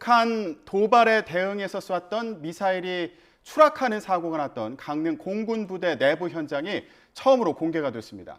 북한 도발에 대응해서 쐈던 미사일이 추락하는 사고가 났던 강릉 공군부대 내부 현장이 처음으로 공개가 됐습니다.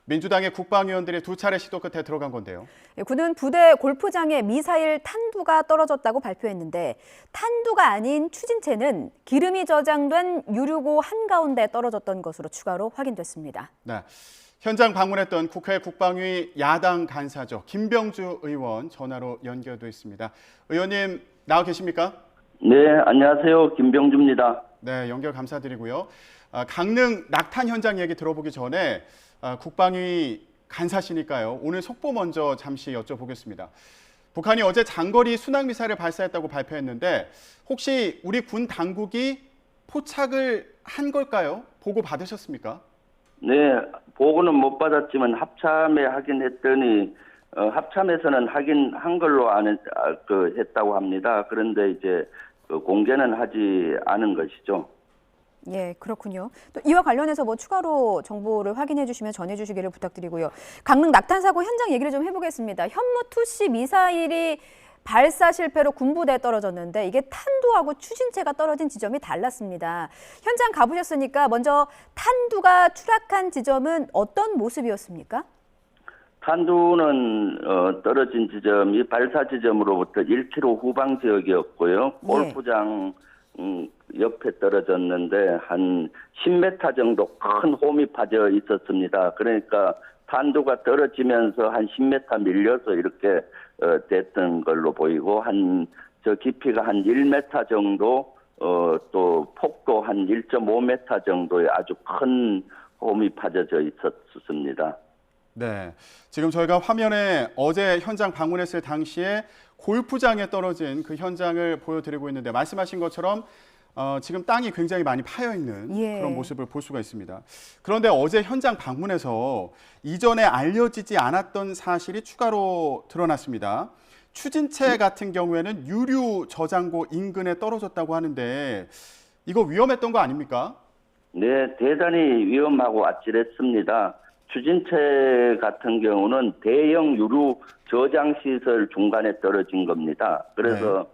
민주당의 국방위원들이 두 차례 시도 끝에 들어간 건데요. 군은 부대 골프장에 미사일 탄두가 떨어졌다고 발표했는데 탄두가 아닌 추진체는 기름이 저장된 유류고 한가운데 떨어졌던 것으로 추가로 확인됐습니다. 네, 현장 방문했던 국회 국방위 야당 간사죠. 김병주 의원 전화로 연결돼 있습니다. 의원님 나와 계십니까? 네, 안녕하세요. 김병주입니다. 네, 연결 감사드리고요. 강릉 낙탄 현장 얘기 들어보기 전에 국방위 간사시니까요. 오늘 속보 먼저 잠시 여쭤보겠습니다. 북한이 어제 장거리 순항미사일을 발사했다고 발표했는데 혹시 우리 군 당국이 포착을 한 걸까요? 보고 받으셨습니까? 네, 보고는 못 받았지만 합참에 확인했더니 합참에서는 확인한 걸로 했다고 합니다. 그런데 이제 공개는 하지 않은 것이죠. 예, 그렇군요. 또 이와 관련해서 뭐 추가로 정보를 확인해 주시면 전해 주시기를 부탁드리고요. 강릉 낙탄 사고 현장 얘기를 좀 해보겠습니다. 현무2C 미사일이 발사 실패로 군부대에 떨어졌는데 이게 탄두하고 추진체가 떨어진 지점이 달랐습니다. 현장 가보셨으니까 먼저 탄두가 추락한 지점은 어떤 모습이었습니까? 탄두는 떨어진 지점이 발사 지점으로부터 1km 후방 지역이었고요. 골프장 옆에 떨어졌는데 한 10m 정도 큰 홈이 파져 있었습니다. 그러니까 탄두가 떨어지면서 한 10m 밀려서 이렇게 됐던 걸로 보이고 저 깊이가 한 1m 정도 또 폭도 한 1.5m 정도의 아주 큰 홈이 파져져 있었습니다. 네, 지금 저희가 화면에 어제 현장 방문했을 당시에 골프장에 떨어진 그 현장을 보여드리고 있는데 말씀하신 것처럼 지금 땅이 굉장히 많이 파여 있는 그런 모습을 볼 수가 있습니다. 그런데 어제 현장 방문에서 이전에 알려지지 않았던 사실이 추가로 드러났습니다. 추진체 같은 경우에는 유류 저장고 인근에 떨어졌다고 하는데 이거 위험했던 거 아닙니까? 네, 대단히 위험하고 아찔했습니다. 추진체 같은 경우는 대형 유류 저장 시설 중간에 떨어진 겁니다. 그래서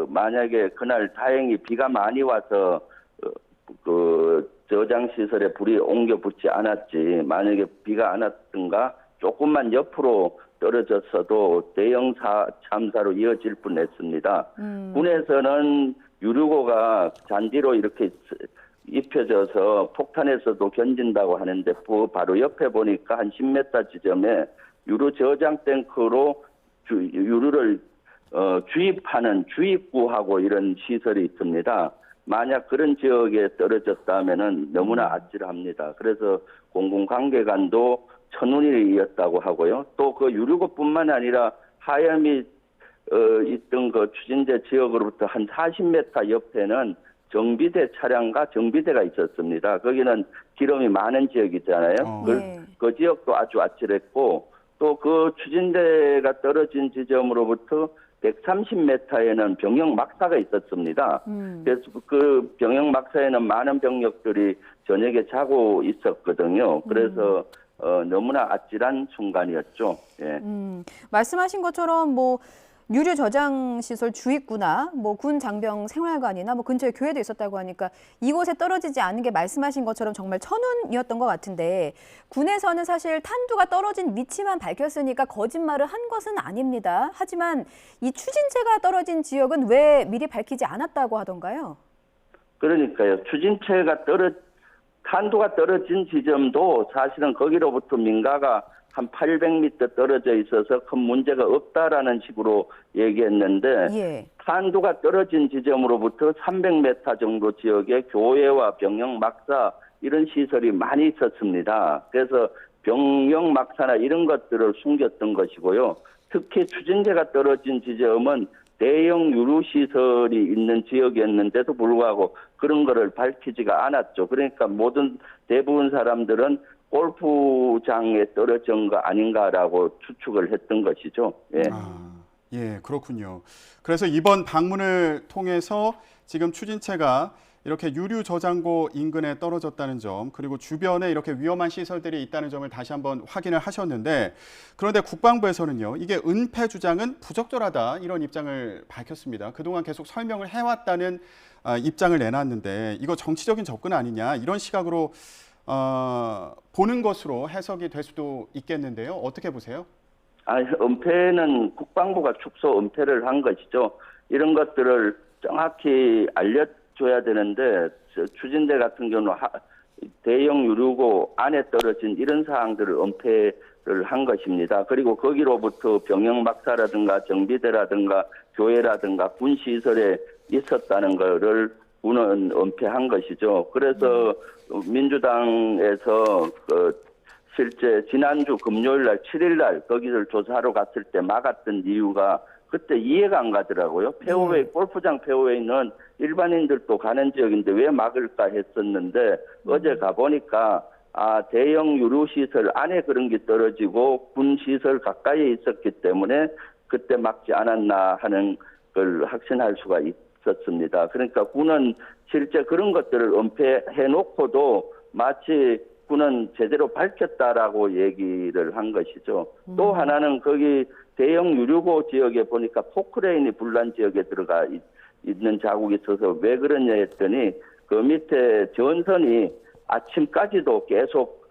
만약에 그날 다행히 비가 많이 와서 그 저장 시설에 불이 옮겨 붙지 않았지, 만약에 비가 안 왔든가 조금만 옆으로 떨어졌어도 대형 참사로 이어질 뻔했습니다. 군에서는 유류고가 잔디로 이렇게 입혀져서 폭탄에서도 견딘다고 하는데 바로 옆에 보니까 한 10m 지점에 유류 저장 탱크로 유류를 주입하는 주입구하고 이런 시설이 있습니다. 만약 그런 지역에 떨어졌다면은 너무나 아찔합니다. 그래서 공군관계관도 천운일이었다고 하고요. 또 그 유류구뿐만 아니라 하염이 있던 그 추진제 지역으로부터 한 40m 옆에는 정비대 차량과 정비대가 있었습니다. 거기는 기름이 많은 지역이잖아요. 그 지역도 아주 아찔했고 또 그 추진대가 떨어진 지점으로부터 130m에는 병영 막사가 있었습니다. 그래서 그 병영 막사에는 많은 병력들이 저녁에 자고 있었거든요. 그래서 너무나 아찔한 순간이었죠. 예. 말씀하신 것처럼 뭐 유류 저장 시설 주입구나 뭐 군 장병 생활관이나 뭐 근처에 교회도 있었다고 하니까 이곳에 떨어지지 않은 게 말씀하신 것처럼 정말 천운이었던 것 같은데 군에서는 사실 탄두가 떨어진 위치만 밝혔으니까 거짓말을 한 것은 아닙니다. 하지만 이 추진체가 떨어진 지역은 왜 미리 밝히지 않았다고 하던가요? 그러니까요. 탄두가 떨어진 지점도 사실은 거기로부터 민가가 한 800m 떨어져 있어서 큰 문제가 없다라는 식으로 얘기했는데 탄두가 떨어진 지점으로부터 300m 정도 지역에 교회와 병영 막사 이런 시설이 많이 있었습니다. 그래서 병영 막사나 이런 것들을 숨겼던 것이고요. 특히 추진제가 떨어진 지점은 대형 유류 시설이 있는 지역이었는데도 불구하고 그런 거를 밝히지가 않았죠. 그러니까 대부분 사람들은 골프장에 떨어진 거 아닌가라고 추측을 했던 것이죠. 예. 예, 그렇군요. 그래서 이번 방문을 통해서 지금 추진체가 이렇게 유류 저장고 인근에 떨어졌다는 점, 그리고 주변에 이렇게 위험한 시설들이 있다는 점을 다시 한번 확인을 하셨는데, 그런데 국방부에서는요, 이게 은폐 주장은 부적절하다 이런 입장을 밝혔습니다. 그동안 계속 설명을 해왔다는 입장을 내놨는데 이거 정치적인 접근 아니냐 이런 시각으로 보는 것으로 해석이 될 수도 있겠는데요. 어떻게 보세요? 은폐는 국방부가 축소 은폐를 한 것이죠. 이런 것들을 정확히 알려줘야 되는데 추진대 같은 경우는 대형 유류고 안에 떨어진 이런 사항들을 은폐를 한 것입니다. 그리고 거기로부터 병영박사라든가 정비대라든가 교회라든가 군시설에 있었다는 것을 군은 은폐한 것이죠. 그래서 민주당에서 실제 지난주 금요일 날 7일 날 거기를 조사하러 갔을 때 막았던 이유가 그때 이해가 안 가더라고요. 페어웨이, 골프장 페어웨이는 일반인들도 가는 지역인데 왜 막을까 했었는데 어제 가보니까 대형 유류시설 안에 그런 게 떨어지고 군시설 가까이에 있었기 때문에 그때 막지 않았나 하는 걸 확신할 수가 있었습니다. 그러니까 군은 실제 그런 것들을 은폐해 놓고도 마치 군은 제대로 밝혔다라고 얘기를 한 것이죠. 또 하나는 거기 대형 유류고 지역에 보니까 포크레인이 불난 지역에 들어가 있는 자국이 있어서 왜 그러냐 했더니 그 밑에 전선이 아침까지도 계속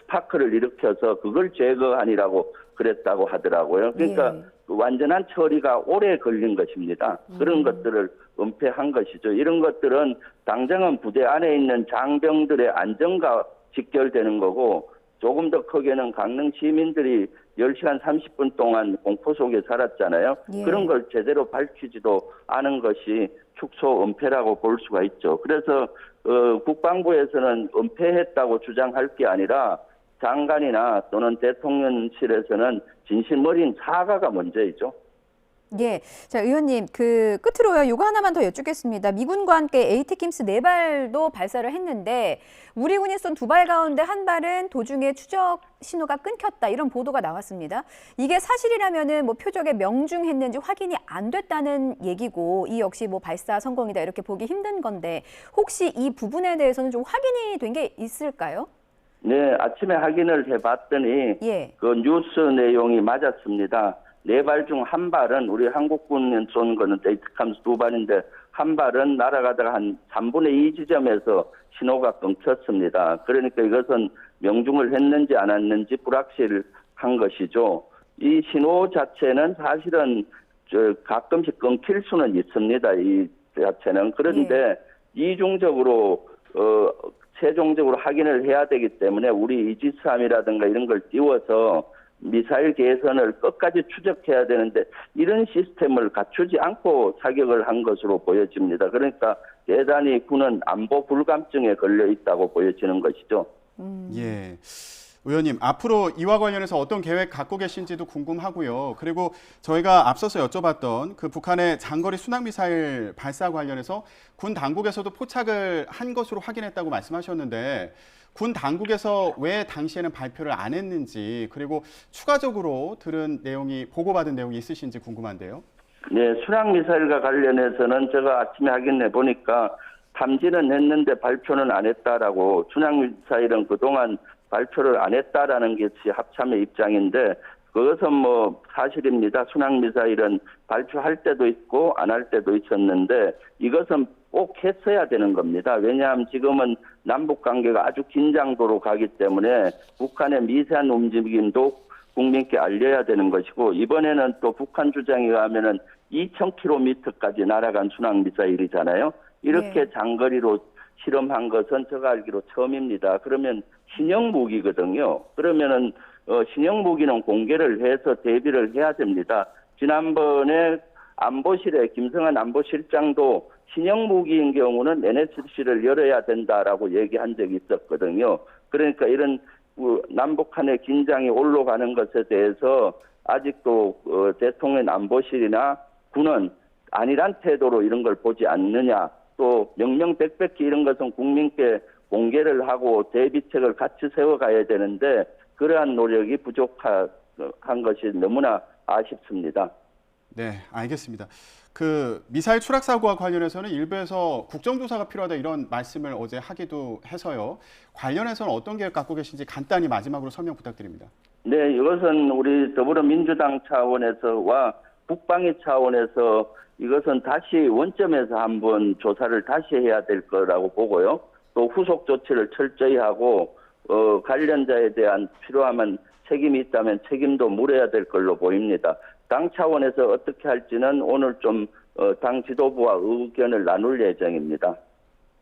스파크를 일으켜서 그걸 제거하니라고 그랬다고 하더라고요. 그러니까 완전한 처리가 오래 걸린 것입니다. 그런 것들을 은폐한 것이죠. 이런 것들은 당장은 부대 안에 있는 장병들의 안전과 직결되는 거고 조금 더 크게는 강릉 시민들이 10시간 30분 동안 공포 속에 살았잖아요. 그런 걸 제대로 밝히지도 않은 것이 축소 은폐라고 볼 수가 있죠. 그래서 국방부에서는 은폐했다고 주장할 게 아니라 장관이나 또는 대통령실에서는 진심 어린 사과가 문제이죠. 예. 자, 의원님, 끝으로요, 요거 하나만 더 여쭙겠습니다. 미군과 함께 에이티킴스 4발도 발사를 했는데, 우리 군이 쏜 2발 가운데 한 발은 도중에 추적 신호가 끊겼다, 이런 보도가 나왔습니다. 이게 사실이라면은 표적에 명중했는지 확인이 안 됐다는 얘기고, 이 역시 발사 성공이다, 이렇게 보기 힘든 건데, 혹시 이 부분에 대해서는 좀 확인이 된 게 있을까요? 네, 아침에 확인을 해봤더니, 그 뉴스 내용이 맞았습니다. 4발 중 한 발은 우리 한국군이 쏜 거는 에이티킴스 2발인데 한 발은 날아가다가 한 3분의 2 지점에서 신호가 끊겼습니다. 그러니까 이것은 명중을 했는지 안 했는지 불확실한 것이죠. 이 신호 자체는 사실은 가끔씩 끊길 수는 있습니다. 이 자체는. 그런데 이중적으로 최종적으로 확인을 해야 되기 때문에 우리 이지스함이라든가 이런 걸 띄워서 미사일 개선을 끝까지 추적해야 되는데 이런 시스템을 갖추지 않고 사격을 한 것으로 보여집니다. 그러니까 대단히 군은 안보 불감증에 걸려 있다고 보여지는 것이죠. 예. 의원님, 앞으로 이와 관련해서 어떤 계획 갖고 계신지도 궁금하고요. 그리고 저희가 앞서서 여쭤봤던 그 북한의 장거리 순항미사일 발사 관련해서 군 당국에서도 포착을 한 것으로 확인했다고 말씀하셨는데 군 당국에서 왜 당시에는 발표를 안 했는지 그리고 추가적으로 들은 내용이 보고받은 내용이 있으신지 궁금한데요. 네, 순항미사일과 관련해서는 제가 아침에 확인해 보니까 탐지는 했는데 발표는 안 했다라고 순항미사일은 그동안 발표를 안 했다라는 것이 합참의 입장인데 그것은 사실입니다. 순항미사일은 발표할 때도 있고 안 할 때도 있었는데 이것은 꼭 했어야 되는 겁니다. 왜냐하면 지금은 남북관계가 아주 긴장도로 가기 때문에 북한의 미세한 움직임도 국민께 알려야 되는 것이고 이번에는 또 북한 주장에 의하면은 2,000km까지 날아간 순항미사일이잖아요. 이렇게 장거리로 실험한 것은 제가 알기로 처음입니다. 그러면 신형 무기거든요. 그러면은 신형 무기는 공개를 해서 대비를 해야 됩니다. 지난번에 안보실에 김성한 안보실장도 신형 무기인 경우는 NSC를 열어야 된다라고 얘기한 적이 있었거든요. 그러니까 이런 남북한의 긴장이 올라가는 것에 대해서 아직도 대통령 안보실이나 군은 아니란 태도로 이런 걸 보지 않느냐. 또 명명백백히 이런 것은 국민께 공개를 하고 대비책을 같이 세워가야 되는데 그러한 노력이 부족한 것이 너무나 아쉽습니다. 네, 알겠습니다. 그 미사일 추락 사고와 관련해서는 일부에서 국정조사가 필요하다 이런 말씀을 어제 하기도 해서요. 관련해서는 어떤 계획 갖고 계신지 간단히 마지막으로 설명 부탁드립니다. 네, 이것은 우리 더불어민주당 차원에서와 국방위 차원에서 이것은 다시 원점에서 한번 조사를 다시 해야 될 거라고 보고요. 또 후속 조치를 철저히 하고 관련자에 대한 필요하면 책임이 있다면 책임도 물어야 될 걸로 보입니다. 당 차원에서 어떻게 할지는 오늘 좀 당 지도부와 의견을 나눌 예정입니다.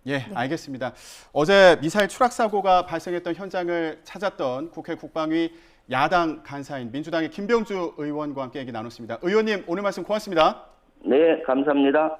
예, 알겠습니다. 어제 미사일 추락 사고가 발생했던 현장을 찾았던 국회 국방위 야당 간사인 민주당의 김병주 의원과 함께 얘기 나눴습니다. 의원님, 오늘 말씀 고맙습니다. 네, 감사합니다.